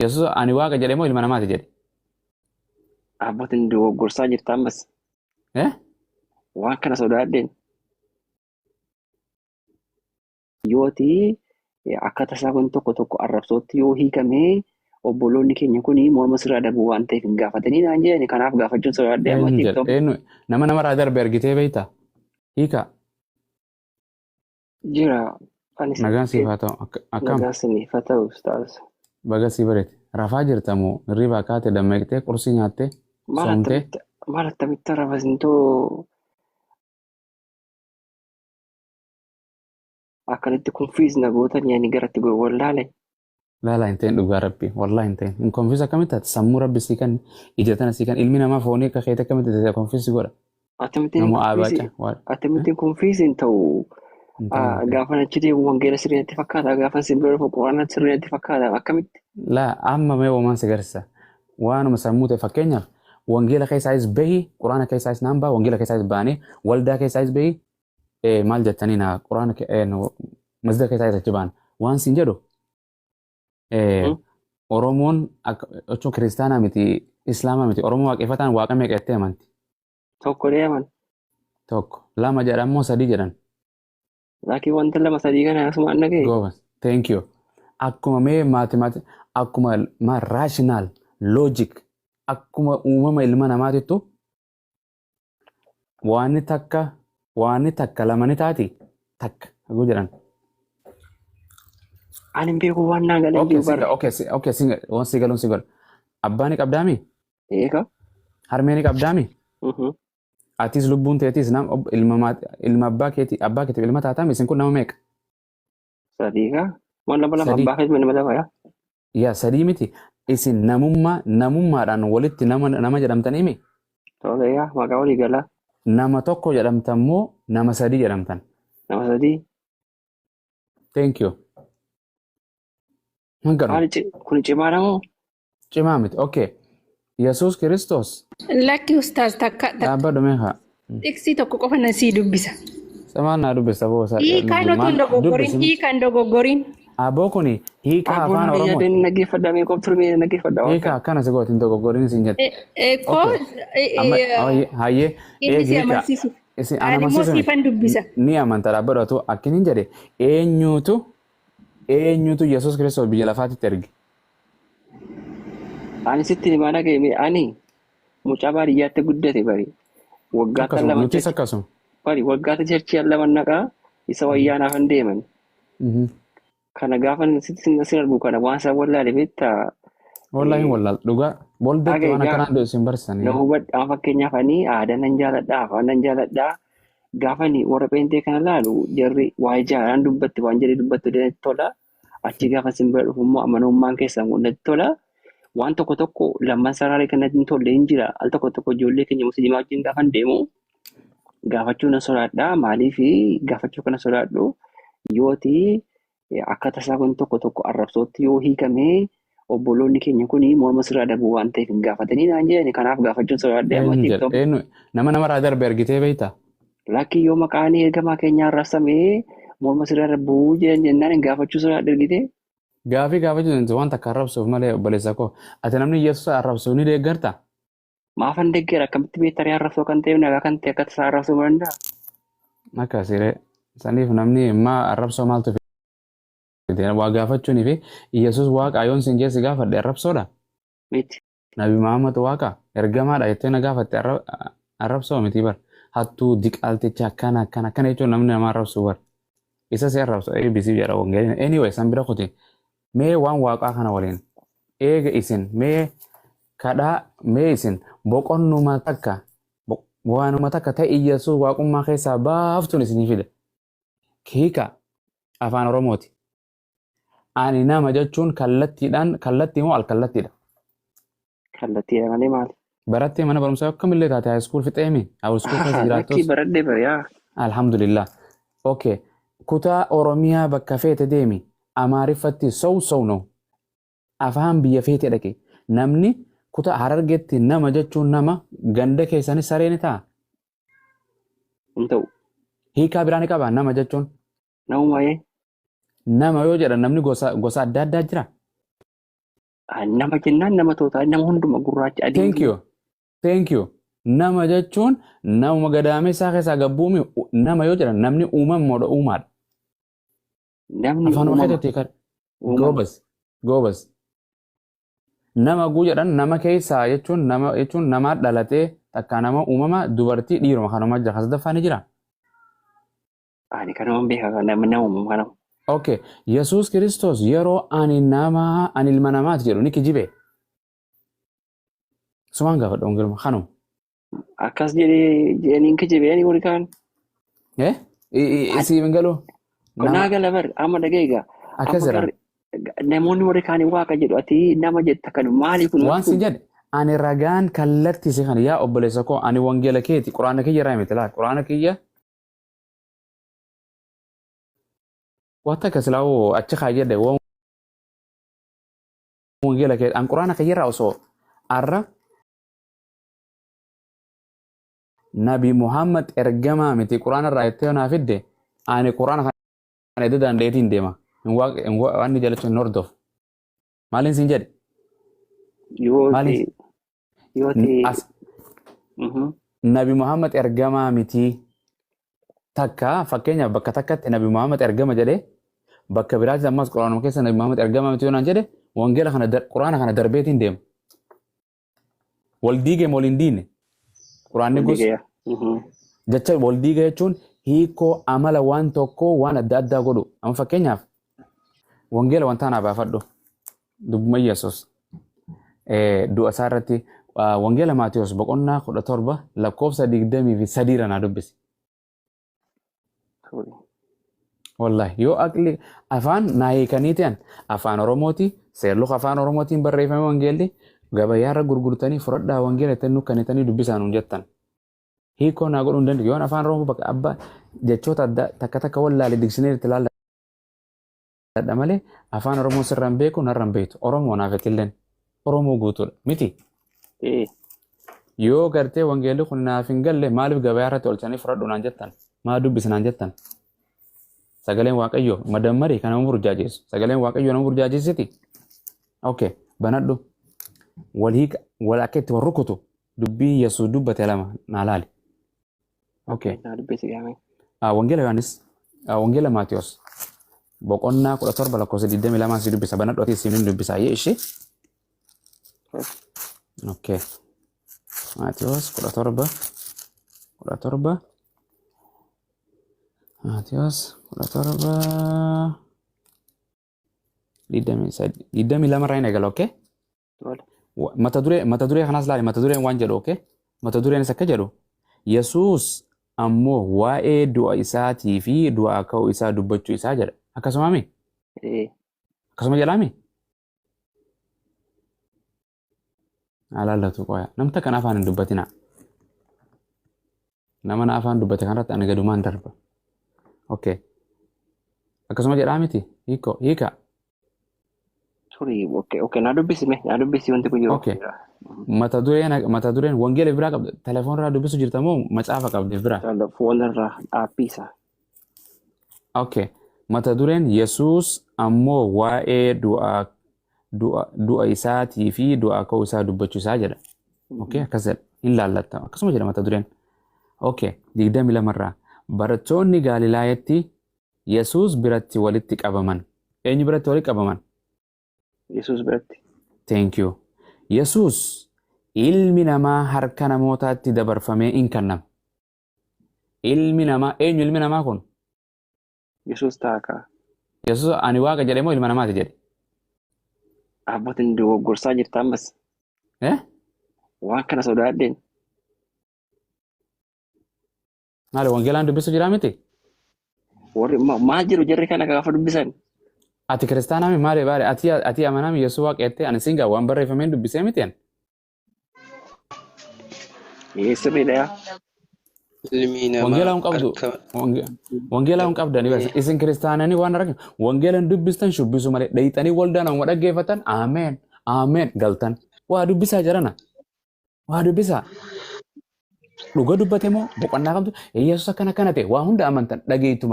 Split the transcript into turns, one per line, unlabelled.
Yesus ani waaqa jedhe moo ilma namaati jedhe?
Abbootiin dogoggorsaa jirta ammas waan kana sodaadheen yooti akka tasaa kun tokko arrabsootti yoo hiikamee obboloonni keenya kun morma sirraa darbu waan ta'eef hin gaafatanii naan jedhani kanaaf gaafachuun sodaadhee amma tiktok
nama namarraa darbe argitee beektaa? Hiika.
jira.
Nagaan siif haa ta'u. Akkam?
Nagaan siniif haa ta'u ustaas.
Baga sii bareete. Rafaa jirta moo hirribaa kaatee dammaqxee qursii nyaattee soomtee?
Maal attamitti rafasintoo akkanitti kunfiisna gootan yaani garatti wallaale.
Laalaa hin ta'in dhugaa rabbi wallaa hin ta'in. Hin konfiis akkamitti taate sammuu rabbi sii kan ija tana sii kan ilmi namaa foonii akka keete akkamitti taate konfiisi godha.
Atamittiin kunfiisiin ta'u gaafan achi deemu wangeela sirriitti fakkaata gaafan simbira dhufu quraana sirriitti fakkaata akkamitti.
Laa amma mee uumaan si garsiisa waanuma sammuu ta'e fakkeenyaaf wangeela keessaayis bahi quraana keessaayis naan baha wangeela keessaayis bahanii waldaa keessaayis bahi maal jettanii na quraana masjida keessaayis achi bahan waan siin jedhu Oromoon jechuun kiristaanaa miti islaamaa miti Oromoo waaqeffataan waaqa meeqattee amanti?
Tokko deeman.
Tokko lama jedhan moo sadii jedhan?
Laakiin wanta lama sadii kana asuma anna ga'e.
Goobas thank you. Akkuma mee maatimaati akkuma raashinaal loojik akkuma uumama ilma namaatittu waanni takka lamani taati takka haguu jedhan.
Ani beeku waan naa galan jiru bara.
Okay, si galuun si godha. Abbaani qabdaami?
Eeka.
Harmeeni qabdaami? Atis lubbuun teetis ilma abbaa keetiif ilma taataami isin kun nama meeqa?
Sadii kaa? Waan lama abbaa keetii nama lama yaa?
Yaa sadii miti. Isin namummaadhaan walitti nama jedhamtaniimi?
Tole yaa maqaa walii galaa.
Nama tokko jedhamtan moo nama sadii jedhamtan?
Nama sadii.
Thank you.
Kun cimaadha moo?
Cimaa miti. Okay. Yesuus Kiristoos.
Lakki ustaas takka.
Dhaabbadhu meeqa?
Xiksii tokko qofa na sii dubbisa.
Samaan naa dubbisa boosa.
Hiikaan dogoggorin.
Aboo kuni hiika afaan Oromoo.
Abboon naggeeffadhaa mee qof turmee naggeeffadhaa.
Hiika akkana si gootin dogoggorin isin jette. Hayyee.
Inni amansiisu. Ani immoo siifan dubbisa.
Ni amanta dhaabbadhatu akkinin jedhe eenyutu Yesuus Kiristoos biyya lafaatitti erge.
Ani sitti himaa dhaga'e ani mucaa baadiyyaatti guddate bari. Waggaata lama.
Nutis akkasuma.
Bari waggaata cherchii lama naqaa isa wayyaanaaf hin deeman. Kana gaafa sin argu kana waan isaan wallaale beektaa.
Wallaahi wallaal dhugaa booldeetti waan akkanaan isin barsiisanii.
Na hubadhaa fakkeenyaaf ani aadaa nan jaaladhaa afaan nan jaaladhaa gaafa ni warra peentee kana laalu jarri waa ijaaraan dubbatti waan jedhee dubbattu tola achi gaafa sin bira dhufu immoo amanamummaan keessan hundatti tola. Waan tokko lamman sararee kanatti hin tolle hin jira. Al tokko ijoollee keenya musliimaa wajjin gaafa deemu gaafachuu na sodaadhaa. Maaliif gaafachuu kana sodaadhu yooti akka tasaa kun tokko arrabsootti yoo hiikamee obboloonni keenya kun morma sirraa darbu waan ta'eef hin gaafatanii naan jedhani kanaaf gaafachuun sodaadhaa.
Nama namarraa darbe argitee beektaa?
Lakkii yoo maqaan ergamaa keenyaa arrabsamee morma sirraa darbu jennaan hin gaafachuu sodaadha argitee?
Gaafii gaafachuu waan takka arrabsuuf malee obboleessa koo ati namni Yesuus arrabsuu ni deeggarta?
Maafan deeggara akkamitti beektaree arrabsuu kan ta'eef nagaa kan ta'e akka tasaa arrabsuu danda'a?
Akkasiree saniif namni immaa arrabsoo maaltu waa gaafachuunii fi Yesuus waaqa yoon sin keessi gaafadhe arrabsoodha?
Miti.
Nabi Muhammad waaqa ergamaadha jettee na gaafatte arrabsoo miti bar. Hattuu diqaalticha akkana jechuun namni nama arrabsuu bar. Isa si arrabsoo ABC jedha wangeelina. Anyway san bira kuti mee waan waaqaa kana waliin eega isin mee kadhaa mee isin boqonnuma takka waanuma takka ta'e Yesuus waaqummaa keessaa baaftuun isinii fida. Hiika afaan Oromooti. Ani nama jechuun kallattii moo alkallattiidha?
Kallattiidha malee maali?
Barattee mana barumsaa akkamillee taate haayiskuul fixeemi? Haayiskuul keessa jiraattus?
Lakkii baradhee bari'aa.
Alhamdulillah. Okay. Kutaa Oromiyaa bakka feete deemi. Amaariffatti sow afaan biyya feete dhaqe. Namni kutaa Harargeetti nama jechuun nama ganda keessanis saree ni ta'a?
Hin ta'u.
Hiikaa biraa ni qaba nama jechuun?
Nama yoo jedhan
namni gosa adda addaa jira?
Nama jennaan nama tootaa nama hunduma gurraacha adii.
Thank you. Thank you. Nama jechuun nama gadaamee isaa keessaa gabbuumi nama yoo jedhan namni uumamoodha uumaadha.
Namni
Afaan
uumama.
Oromoo keessatti goobas. Goobas. Nama guu jedhan nama keessaa jechuun nama dhalatee takka nama uumama dubartii dhiiruma kanuma jira. Kas daffaa ni jira.
Ani kanuma beekaa nama uumama kanuma.
Okay. Yesuus Kiristoos yeroo ani ilma namaati jedhu ni kijibe. Sumaan gaafadha ongirma kanuma.
Akkas jedhanii kijibeen warri kaan.
Isii bingaloo.
Qonnaa gala bar amma dhageega.
Akkas jedhan.
Namoonni warri kaan waaqa jedhu ati nama jetta kan maali kun?
Waan si jedhe ani ragaan kallattiise kana yaa obboleessa koo ani wangeela keeti quraana kiyya irraa himte laa quraana kiyya. Wanta akkas laawoo achi kaa jedhe wangeela keeti an quraana kiyya irraa osoo arra Nabi Muhammad ergamaa miti quraana irraa itti naa fidde ani quraana kana edda dandeetiin deema. Waan ni jalachuun hordof. Maaliin siin jedhe?
Yooti.
Nabi Muhammad ergamaa miti takka fakkeenyaaf bakka takkatti Nabi Muhammad ergama jedhee bakka biraatti ammas quraanuma keessa Nabi Muhammad ergamaa miti yoo naan jedhe wangeela kana quraana kana darbeetiin deema. Wal diigee waliin diine. Quraanni gosa. Jecha wal diiga jechuun hiikoo amala waan tokkoo waan adda addaa godhu. Amma fakkeenyaaf wangeela wanta naa baafadhu dubbuma Yesuus du'a isaa irratti wangeela Maatiyos boqonnaa 17 lakkoofsa 23 irra naa dubbisi. Wallahi yoo aqli afaan naa hiikanii ta'an afaan Oromooti seerluka afaan Oromootiin barreeffame wangeelli gabayaarra gurgurtanii fudhadhaa wangeela itti nukkanitanii dubbisaan hin jettan. Hiikoo naa godhuu hin danda'u yoon afaan Oromoo bakka abbaa jechoota adda takka wallaale digsineeri itti ilaalla. Malee afaan Oromoo sirraan beeku narraan beektu Oromoo naaf illeen Oromoo guutuudha miti. Yoo gartee wangeelli kun naaf hin galle maaliif gabayaa irratti olchanii fudhadhu naan jettan maa dubbisinaan jettan. Sagaleen Waaqayyoo madammarii kan nama burjaajessu sagaleen Waaqayyoo nama burjaajessiti. Okay banadhu wal akka itti warrukutu dubbii Yesuus dubbate lama naa laali. Okay. Wangeela Yohaannis wangeela Maatiyos. Boqonnaa 17 lakkoofsa 22 si dubbisa banadhu ati siin dubbisa yee ishee. Okay. Maatiyos 17 Maatiyos 17 22 irraa hin eegala okay. Mata duree kanas laali mata dureen waan jedhu okay. Mata dureen isa akka jedhu Yesuus ammoo waa'ee du'a isaatii fi du'a ka'uu isaa dubbachuu isaa jedha. Akkasuma mi? Akkasuma jedhami? Alaallatu qoya. Namta kan afaan hin dubbatina. Nama na afaan dubbate kanarratti ani gadumaan darba. Okay. Akkasuma jedhamiti? Hiika.
Okay. Naa dubbisi wanti kun jiru.
Okay. Mata dureen wangeela biraa qabda. Telefoonirraa dubbisu jirta moo macaafa qabdi biraa?
Telefoonirraa dhaabbiisa.
Okay. Mata dureen Yesuus ammoo waa'ee du'a isaatii fi du'a ka'uu isaa dubbachuu isaa jedha. Okay. Akkas jedha. Hin laallatta. Akkasuma jedha mata dureen. Okay. 22 irraa. Barattoonni Galiilaayaatti Yesuus biratti walitti qabaman. Eenyu biratti walitti qabaman?
Yesuus biratti.
Thank you. Yesuus ilmi namaa harka namootaatti dabarfamee hin kennama. Ilmi namaa eenyu ilmi namaa kun?
Yesuus taaka.
Yesuus ani waaqa jedhee moo ilma namaati jedhe?
Abbootiin dogoggorsaa jirta ammas. Waan kana sodaadheen.
Maali wangeelaan dubbisu jiraa miti?
Maal jedhu jarri kana gaafa dubbisan?
Ati kiristaanaa maali baare ati amanaa Yesuus waaqeettee ani singaa waan barreeffameen dubbisee miti ani?
Sirriidha.
Wangeelaan qabdu wangeelaan qabdani isin kiristaananii waan arginu wangeelaan dubbistan shubbisu malee dhayxanii waldaan amma dhaggeeffatan ameen galtan waa dubbisaa jirana waa dubbisaa dhuga dubbate moo boqonnaa qabdu Yesuus akkana ta'e waa hunda amantan dhageeytuma.